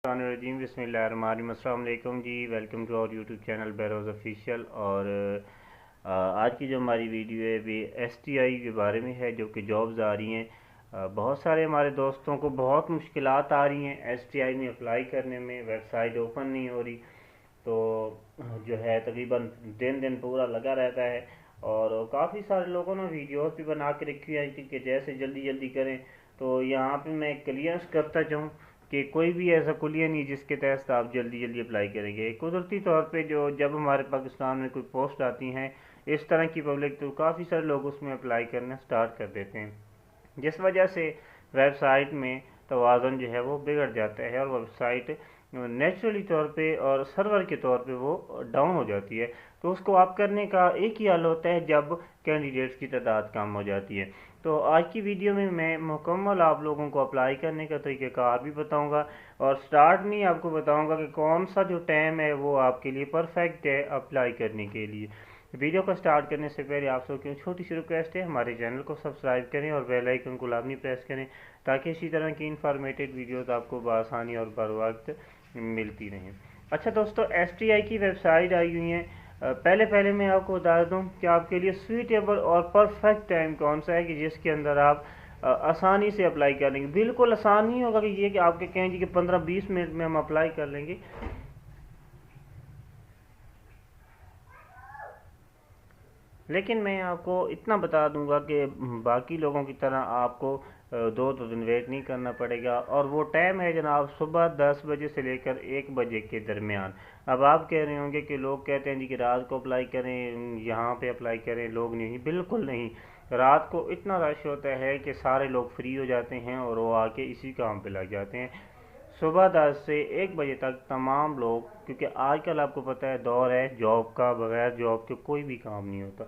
अस्सलाम वालेकुम जी। Welcome to our YouTube channel बैरोज़ ऑफिशियल। और आज की जो हमारी वीडियो है वे एसटीआई के बारे में है, जो कि जॉब्स आ रही हैं। बहुत सारे हमारे दोस्तों को बहुत मुश्किलात आ रही हैं एसटीआई में अप्लाई करने में, वेबसाइट ओपन नहीं हो रही। तो जो है तकरीबन दिन दिन पूरा लगा रहता है, और काफ़ी सारे लोगों ने वीडियोस भी बना के रखी है कि जैसे जल्दी जल्दी करें। तो यहाँ पे मैं क्लियरेंस करता चाहूँ कि कोई भी ऐसा कुलिया नहीं जिसके तहत आप जल्दी जल्दी अप्लाई करेंगे। कुदरती तौर पे जो जब हमारे पाकिस्तान में कोई पोस्ट आती हैं इस तरह की पब्लिक, तो काफ़ी सारे लोग उसमें अप्लाई करना स्टार्ट कर देते हैं, जिस वजह से वेबसाइट में तवाज़ुन जो है वो बिगड़ जाता है, और वेबसाइट नेचुरली तौर पे और सर्वर के तौर पे वो डाउन हो जाती है। तो उसको आप करने का एक ही हल होता है जब कैंडिडेट्स की तादाद कम हो जाती है। तो आज की वीडियो में मैं मुकम्मल आप लोगों को अप्लाई करने का तरीक़ाकार भी बताऊंगा, और स्टार्ट में ही आपको बताऊंगा कि कौन सा जो टाइम है वो आपके लिए परफेक्ट है अप्लाई करने के लिए। वीडियो को स्टार्ट करने से पहले आप सबकी छोटी सी रिक्वेस्ट है, हमारे चैनल को सब्सक्राइब करें और बेल आइकन को लाजमी प्रेस करें, ताकि इसी तरह की इंफॉर्मेटिव वीडियोस आपको बआसानी और बर वक्त मिलती रहें। अच्छा दोस्तों, एसटीआई की वेबसाइट आई हुई है। पहले पहले मैं आपको बता दूं कि आपके लिए सूटेबल और परफेक्ट टाइम कौन सा है कि जिसके अंदर आप आसानी से अप्लाई कर लेंगे। बिल्कुल आसान नहीं होगा कि ये कि आपके कहें जी कि 15-20 मिनट में हम अप्लाई कर लेंगे। लेकिन मैं आपको इतना बता दूंगा कि बाकी लोगों की तरह आपको 2 दिन वेट नहीं करना पड़ेगा, और वो टाइम है जनाब सुबह 10 बजे से लेकर 1 बजे के दरमियान। अब आप कह रहे होंगे कि लोग कहते हैं जी कि रात को अप्लाई करें, यहाँ पे अप्लाई करें, लोग नहीं, बिल्कुल नहीं। रात को इतना रश होता है कि सारे लोग फ्री हो जाते हैं और वो आके इसी काम पे लग जाते हैं। सुबह 10 से 1 बजे तक तमाम लोग, क्योंकि आजकल आपको पता है दौर है जॉब का, बगैर जॉब के कोई भी काम नहीं होता।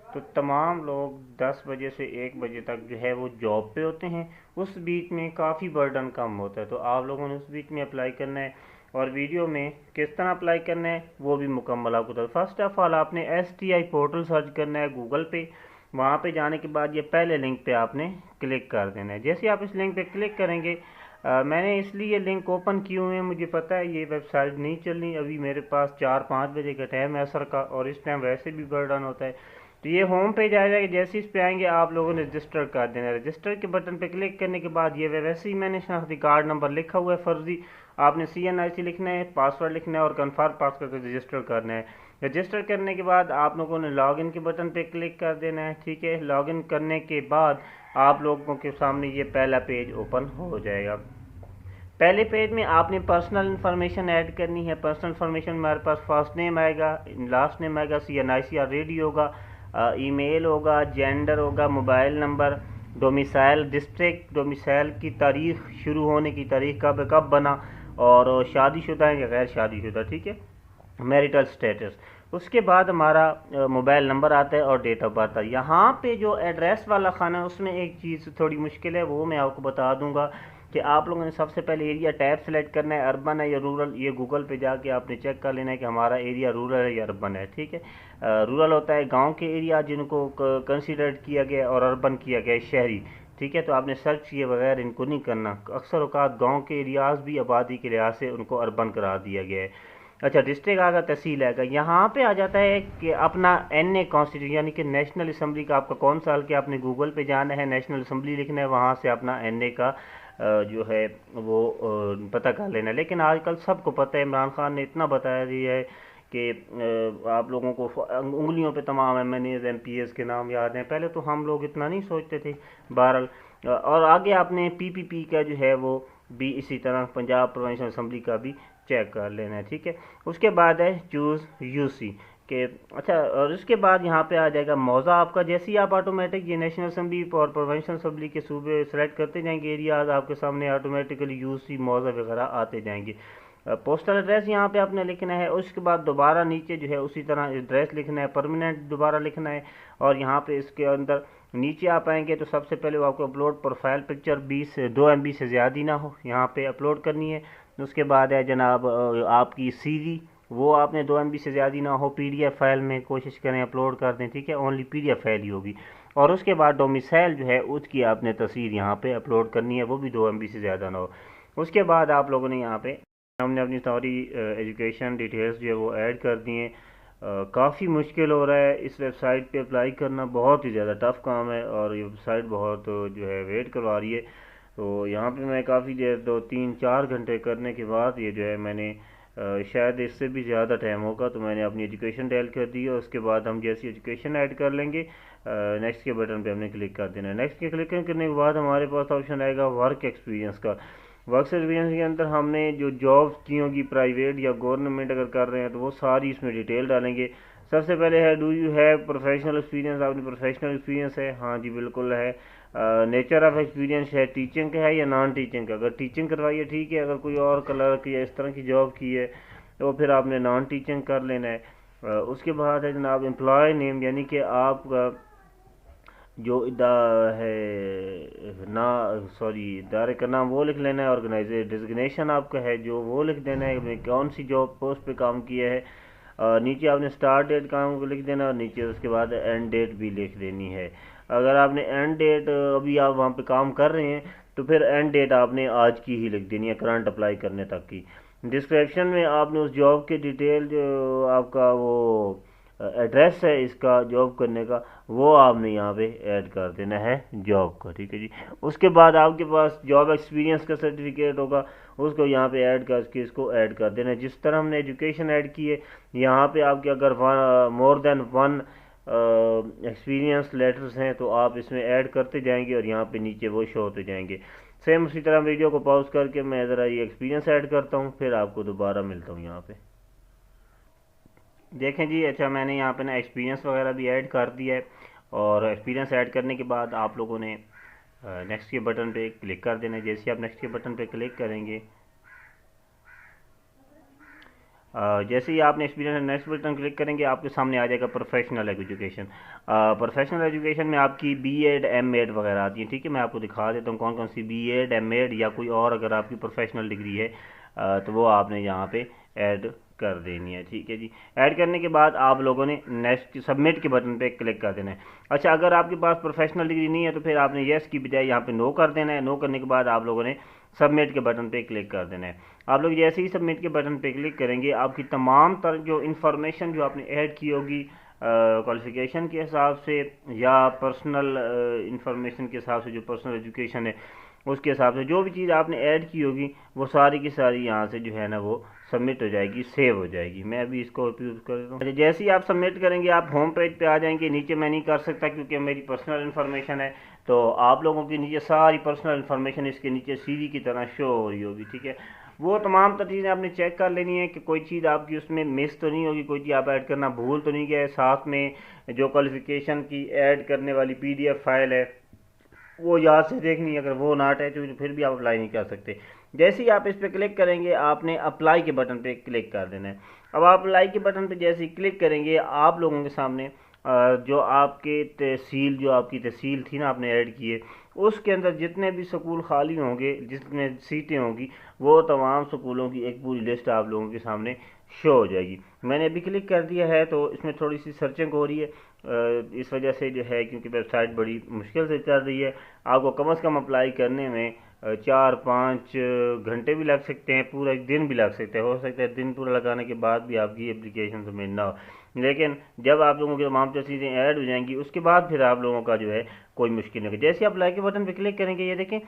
तो तमाम लोग 10 बजे से 1 बजे तक जो है वो जॉब पे होते हैं। उस बीच में काफ़ी बर्डन कम होता है, तो आप लोगों ने उस बीच में अप्लाई करना है। और वीडियो में किस तरह अप्लाई करना है वो भी मुकम्मल आपको बता। फर्स्ट ऑफ ऑल आपने एसटीआई पोर्टल सर्च करना है गूगल पे। वहाँ पे जाने के बाद ये पहले लिंक पे आपने क्लिक कर देना है। जैसे आप इस लिंक पे क्लिक करेंगे, मैंने इसलिए लिंक ओपन किए हुए हैं, मुझे पता है ये वेबसाइट नहीं चलनी अभी, मेरे पास 4-5 बजे का टाइम है असर का, और इस टाइम वैसे भी बर्डन होता है। तो ये होम पेज आ जाएगा। जैसे इस पे आएंगे आप लोगों ने रजिस्टर कर देना है। रजिस्टर के बटन पे क्लिक करने के बाद ये वैसे ही मैंने शनाख्ती कार्ड नंबर लिखा हुआ है फर्जी, आपने CNIC लिखना है, पासवर्ड लिखना है और कन्फर्म पास करके रजिस्टर करना है। रजिस्टर करने के बाद आप लोगों ने लॉगिन के बटन पे क्लिक कर देना है। ठीक है, लॉगिन करने के बाद आप लोगों के सामने ये पहला पेज ओपन हो जाएगा। पहले पेज में आपने पर्सनल इन्फॉर्मेशन ऐड करनी है। पर्सनल इन्फॉर्मेशन में हमारे पास फर्स्ट नेम आएगा, लास्ट नेम आएगा, CNIC ऑलरेडी होगा, ईमेल होगा, जेंडर होगा, mobile number, domicile district, domicile की तारीख, शुरू होने की तारीख कब कब बना, और शादीशुदा है या गैर शादीशुदा। ठीक है, मैरिटल स्टेटस। उसके बाद हमारा मोबाइल नंबर आता है और डेट ऑफ बर्थ है। यहाँ पे जो एड्रेस वाला खाना है उसमें एक चीज़ थोड़ी मुश्किल है, वो मैं आपको बता दूंगा कि आप लोगों ने सबसे पहले एरिया टैब सेलेक्ट करना है, अर्बन है या रूरल। ये गूगल पे जाके आपने चेक कर लेना है कि हमारा एरिया रूरल है या अर्बन है। ठीक है, रूरल होता है गांव के एरिया जिनको कंसिडर किया गया, और अर्बन किया गया शहरी। ठीक है, तो आपने सर्च किए बगैर इनको नहीं करना। अक्सर औकात गांव के एरियाज भी आबादी के लिहाज से उनको अर्बन करा दिया गया है। अच्छा, डिस्ट्रिक्ट आएगा, तहसील आएगा। यहाँ पे आ जाता है कि अपना NA कॉन्स्टिट्यूशन यानी कि नेशनल असम्बली का आपका कौन साल के, आपने गूगल पे जाना है, नेशनल असम्बली लिखना है, वहाँ से अपना NA का जो है वो पता कर लेना है। लेकिन आजकल सबको पता है, इमरान खान ने इतना बता दिया है कि आप लोगों को उंगलियों पे तमाम MNAs MPs के नाम याद हैं। पहले तो हम लोग इतना नहीं सोचते थे। बहरहाल, और आगे आपने PPP का जो है वो भी इसी तरह पंजाब प्रोविंशियल असम्बली का भी चेक कर लेना है। ठीक है, उसके बाद है चूज़ UC के। अच्छा, और उसके बाद यहाँ पे आ जाएगा मौज़ा आपका। जैसे ही आप ऑटोमेटिक ये नेशनल असम्बली और प्रोविंशियल असम्बली के सूबे सेलेक्ट करते जाएंगे, एरियाज आपके सामने ऑटोमेटिकली UC मौज़ा वगैरह आते जाएंगे। पोस्टल एड्रेस यहाँ पे आपने लिखना है। उसके बाद दोबारा नीचे जो है उसी तरह एड्रेस लिखना है, परमानेंट दोबारा लिखना है। और यहाँ पे इसके अंदर नीचे आप आएंगे तो सबसे पहले वो आपको अपलोड प्रोफाइल पिक्चर 2 MB से ज़्यादा ही ना हो, यहाँ पे अपलोड करनी है। उसके बाद है जनाब आपकी CV, वो आपने 2 MB से ज़्यादा ही ना हो, PDF फाइल में कोशिश करें अपलोड कर दें। ठीक है, ओनली PDF फाइल ही होगी। और उसके बाद डोमिसाइल जो है उसकी आपने तस्वीर यहाँ पे अपलोड करनी है, वो भी 2 MB से ज़्यादा ना हो। उसके बाद आप लोगों ने यहाँ पे हमने अपनी सारी एजुकेशन डिटेल्स जो है वो ऐड कर दी हैं। काफ़ी मुश्किल हो रहा है इस वेबसाइट पे अप्लाई करना, बहुत ही ज़्यादा टफ काम है और ये वेबसाइट बहुत जो है वेट करवा रही है। तो यहाँ पे मैं काफ़ी देर 2 3 4 घंटे करने के बाद ये जो है मैंने शायद इससे भी ज़्यादा टाइम होगा, तो मैंने अपनी एजुकेशन डायल कर दी है। उसके बाद हम जैसी एजुकेशन ऐड कर लेंगे नेक्स्ट के बटन पे हमने क्लिक कर देना है। नेक्स्ट के क्लिक करने के बाद हमारे पास ऑप्शन आएगा वर्क एक्सपीरियंस का। वर्क एक्सपीरियंस के अंदर हमने जो जॉब्स की होंगी प्राइवेट या गवर्नमेंट अगर कर रहे हैं तो वो सारी इसमें डिटेल डालेंगे। सबसे पहले है do you have professional experience, आपने प्रोफेशनल एक्सपीरियंस है? हाँ जी बिल्कुल है। नेचर ऑफ एक्सपीरियंस है टीचिंग का है या नॉन टीचिंग का? अगर टीचिंग करवाई है ठीक है, अगर कोई और क्लर्क या इस तरह की जॉब की है तो फिर आपने नॉन टीचिंग कर लेना है। उसके बाद है जनाब एम्प्लॉय नेम, यानी कि आपका जो इदारे का नाम वो लिख लेना है। ऑर्गेनाइजेशन डिजिग्नेशन आपका है जो वो लिख देना है, कौन सी जॉब पोस्ट पे काम किया है। नीचे आपने स्टार्ट डेट काम को लिख देना और नीचे उसके बाद एंड डेट भी लिख देनी है। अगर आपने एंड डेट अभी आप वहाँ पे काम कर रहे हैं तो फिर एंड डेट आपने आज की ही लिख देनी है, करंट अप्लाई करने तक की। डिस्क्रिप्शन में आपने उस जॉब के डिटेल जो आपका वो एड्रेस है इसका जॉब करने का वो आपने यहाँ पे ऐड कर देना है जॉब का, ठीक है जी। उसके बाद आपके पास जॉब एक्सपीरियंस का सर्टिफिकेट होगा, उसको यहाँ पे ऐड करके इसको ऐड कर देना है। जिस तरह हमने एजुकेशन ऐड की है यहाँ पे आपके अगर more than one experience letters हैं तो आप इसमें ऐड करते जाएंगे और यहाँ पे नीचे वो शो होते जाएंगे। सेम उसी तरह वीडियो को पॉज करके मैं ज़रा ये एक्सपीरियंस ऐड करता हूँ, फिर आपको दोबारा मिलता हूँ यहाँ पे। देखें जी, अच्छा मैंने यहाँ पे ना एक्सपीरियंस वगैरह भी ऐड कर दिया है और एक्सपीरियंस ऐड करने के बाद आप लोगों ने नेक्स्ट के बटन पे क्लिक कर देना है। जैसे आप नेक्स्ट के बटन पे क्लिक करेंगे जैसे ही आपने एक्सपीरियंस नेक्स्ट बटन क्लिक करेंगे आपके सामने आ जाएगा प्रोफेशनल एजुकेशन। प्रोफेशनल एजुकेशन में आपकी बीएड एमएड वगैरह आती है, ठीक है। मैं आपको दिखा देता हूँ कौन कौन सी बीएड एमएड या कोई और अगर आपकी प्रोफेशनल डिग्री है तो वो आपने यहाँ पे ऐड कर देनी है, ठीक है जी। ऐड करने के बाद आप लोगों ने नेक्स्ट सबमिट के बटन पे क्लिक कर देना है। अच्छा अगर आपके पास प्रोफेशनल डिग्री नहीं है तो फिर आपने येस की बजाय यहाँ पे नो कर देना है। नो करने के बाद आप लोगों ने सबमिट के बटन पे क्लिक कर देना है। आप लोग जैसे ही सबमिट के बटन पे क्लिक करेंगे आपकी तमाम तरह जो इन्फॉर्मेशन जो आपने ऐड की होगी क्वालिफिकेशन के हिसाब से या पर्सनल इन्फॉर्मेशन के हिसाब से, जो पर्सनल एजुकेशन है उसके हिसाब से जो भी चीज़ आपने ऐड की होगी वो सारी की सारी यहाँ से जो है ना वो सबमिट हो जाएगी, सेव हो जाएगी। मैं अभी इसको यूज़ कर देता हूँ। अच्छा जैसे ही आप सबमिट करेंगे आप होम पेज पे आ जाएंगे। नीचे मैं नहीं कर सकता क्योंकि मेरी पर्सनल इन्फॉर्मेशन है, तो आप लोगों की नीचे सारी पर्सनल इन्फॉर्मेशन इसके नीचे सीधी की तरह शो हो रही होगी, ठीक है। वो तमाम तर चीज़ें आपने चेक कर लेनी है कि कोई चीज़ आपकी उसमें मिस तो नहीं होगी, कोई चीज़ आप ऐड करना भूल तो नहीं गए। साथ में जो क्वालिफिकेशन की ऐड करने वाली PDF फाइल है वो याद से देखनी है, अगर वो ना अटैच हुई तो फिर भी आप अप्लाई नहीं कर सकते। जैसे ही आप इस पर क्लिक करेंगे आपने अप्लाई के बटन पे क्लिक कर देना है। अब आप अप्लाई के बटन पे जैसे ही क्लिक करेंगे आप लोगों के सामने जो आपके तहसील जो आपकी तहसील थी ना आपने ऐड की है उसके अंदर जितने भी स्कूल खाली होंगे, जितने सीटें होंगी वो तमाम स्कूलों की एक पूरी लिस्ट आप लोगों के सामने शो हो जाएगी। मैंने अभी क्लिक कर दिया है तो इसमें थोड़ी सी सर्चिंग हो रही है इस वजह से जो है, क्योंकि वेबसाइट बड़ी मुश्किल से चल रही है। आपको कम से कम अप्लाई करने में 4-5 घंटे भी लग सकते हैं, पूरा एक दिन भी लग सकता है। हो सकता है दिन पूरा लगाने के बाद भी आपकी एप्लीकेशन सबमिट ना हो, लेकिन जब आप लोगों की तमाम चीज़ें ऐड हो जाएंगी उसके बाद फिर आप लोगों का जो है कोई मुश्किल नहीं। जैसे आप लाइक के बटन पे क्लिक करेंगे ये देखें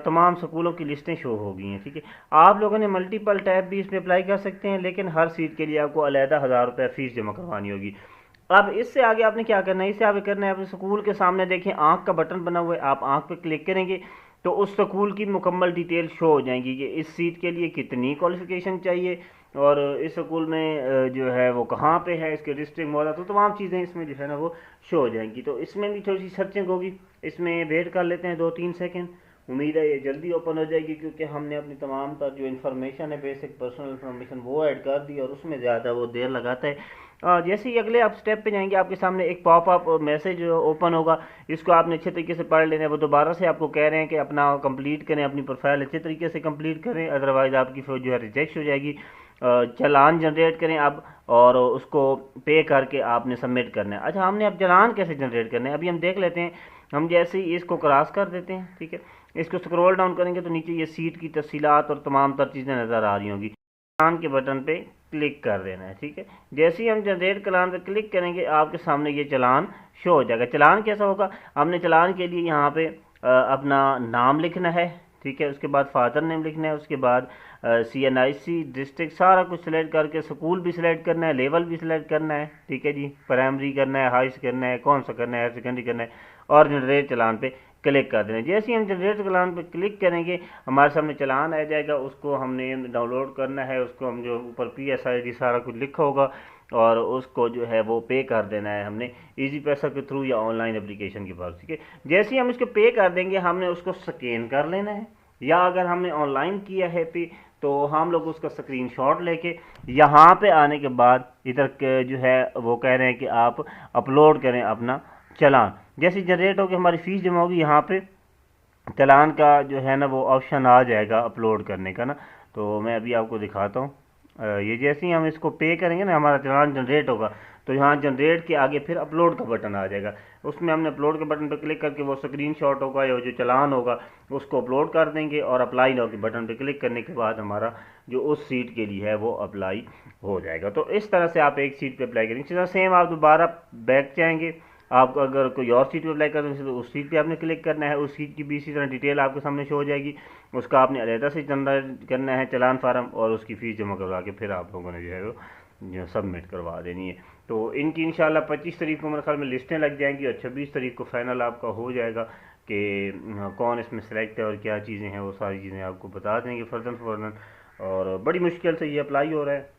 तमाम स्कूलों की लिस्टें शो हो गई हैं, ठीक है। आप लोगों ने मल्टीपल टैब भी इसमें अप्लाई कर सकते हैं, लेकिन हर सीट के लिए आपको अलहदा 1000 रुपये फ़ीस जमा करवानी होगी। अब इससे आगे आपने क्या करना है, इससे आगे करना है अपने स्कूल के सामने देखें आँख का बटन बना हुआ है, आप आँख पे क्लिक करेंगे तो उस स्कूल की मुकम्मल डिटेल शो हो जाएंगी कि इस सीट के लिए कितनी क्वालिफिकेशन चाहिए और इस स्कूल में जो है वो कहाँ पे है, इसके डिस्ट्रिक्ट मौला, तो तमाम चीज़ें इसमें जो है ना वो शो हो जाएंगी। तो इसमें भी थोड़ी सी सर्चिंग होगी, इसमें वेट कर लेते हैं 2-3 सेकेंड। उम्मीद है ये जल्दी ओपन हो जाएगी क्योंकि हमने अपनी तमाम तर जो इन्फॉर्मेशन है बेसिक पर्सनल इन्फॉर्मेशन वो ऐड कर दी और उसमें ज़्यादा वो देर लगाता है। जैसे ही अगले आप स्टेप पे जाएंगे आपके सामने एक पॉपअप मैसेज ओपन होगा, इसको आपने अच्छे तरीके से पढ़ लेना है। वो दोबारा से आपको कह रहे हैं कि अपना कंप्लीट करें, अपनी प्रोफाइल अच्छे तरीके से कंप्लीट करें, अदरवाइज़ आपकी फिर जो है रिजेक्ट हो जाएगी। चालान जनरेट करें अब और उसको पे करके आपने सबमिट करना है। अच्छा हमने अब चालान कैसे जनरेट करना है अभी हम देख लेते हैं। हम जैसे ही इसको क्रॉस कर देते हैं, ठीक है, इसको स्क्रॉल डाउन करेंगे तो नीचे ये सीट की तफसीलात और तमाम तर चीज़ें नज़र आ रही होंगी। चलान के बटन पे क्लिक कर देना है, ठीक है। जैसे ही हम जनरेट चलान पे क्लिक करेंगे आपके सामने ये चलान शो हो जाएगा। चलान कैसा होगा, हमने चलान के लिए यहाँ पे अपना नाम लिखना है, ठीक है, उसके बाद फादर नेम लिखना है, उसके बाद CNIC डिस्ट्रिक्ट सारा कुछ सिलेक्ट करके स्कूल भी सिलेक्ट करना है, लेवल भी सिलेक्ट करना है, ठीक है जी, प्राइमरी करना है, हाई करना है, कौन सा करना है, हायर सेकेंडरी करना है, और जनरेट चलान पे क्लिक कर देना है। जैसे ही हम जनरेट चलान पे क्लिक करेंगे हमारे सामने चलान आ जाएगा, उसको हमने डाउनलोड करना है, उसको हम जो ऊपर PSID सारा कुछ लिखा होगा और उसको जो है वो पे कर देना है हमने इजी पैसा के थ्रू या ऑनलाइन एप्लीकेशन के पास, ठीक है। जैसे ही हम इसको पे कर देंगे हमने उसको स्कैन कर लेना है, या अगर हमने ऑनलाइन किया है पे तो हम लोग उसका स्क्रीनशॉट लेके यहाँ पे आने के बाद इधर जो है वो कह रहे हैं कि आप अपलोड करें अपना चलान। जैसे जनरेट होकर हमारी फ़ीस जमा होगी यहाँ पे चलान का जो है ना वो ऑप्शन आ जाएगा अपलोड करने का ना। तो मैं अभी आपको दिखाता हूँ। ये जैसे ही हम इसको पे करेंगे ना हमारा चलान जनरेट होगा, तो यहाँ जनरेट के आगे फिर अपलोड का बटन आ जाएगा, उसमें हमने अपलोड के बटन पर क्लिक करके वो स्क्रीनशॉट होगा या जो चलान होगा उसको अपलोड कर देंगे और अप्लाई नाउ के बटन पर क्लिक करने के बाद हमारा जो उस सीट के लिए है वो अप्लाई हो जाएगा। तो इस तरह से आप एक सीट पर अप्लाई करेंगे। इसी तरह सेम आप दोबारा बैक जाएंगे, आप अगर कोई और सीट पे अप्लाई करते हैं तो उस सीट पे आपने क्लिक करना है, उस सीट की भी इसी तरह डिटेल आपके सामने शो हो जाएगी, उसका आपने अलहदा से जनरेट करना है चलान फार्म और उसकी फ़ीस जमा करवा के फिर आप लोगों ने जो है वो सबमिट करवा देनी है। तो इनकी इंशाल्लाह 25 तारीख को मेरे ख्याल में लिस्टें लग जाएंगी और 26 तारीख को फाइनल आपका हो जाएगा कि कौन इसमें सेलेक्ट है और क्या चीज़ें हैं, वो सारी चीज़ें आपको बता देंगे फ़ौरन। और बड़ी मुश्किल से ये अप्लाई हो रहा है,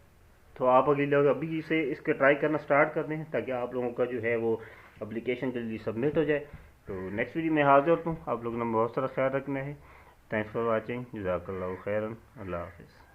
तो आप अगले लोग अभी से इसके ट्राई करना स्टार्ट कर दें ताकि आप लोगों का जो है वो एप्लीकेशन के लिए सबमिट हो जाए। तो नेक्स्ट वीडियो में हाजिर हूँ, आप लोगों ने बहुत सारा ख्याल रखना है। थैंक्स फॉर वाचिंग, जज़ाकल्लाहु खैरन, अल्लाह हाफ़िज़।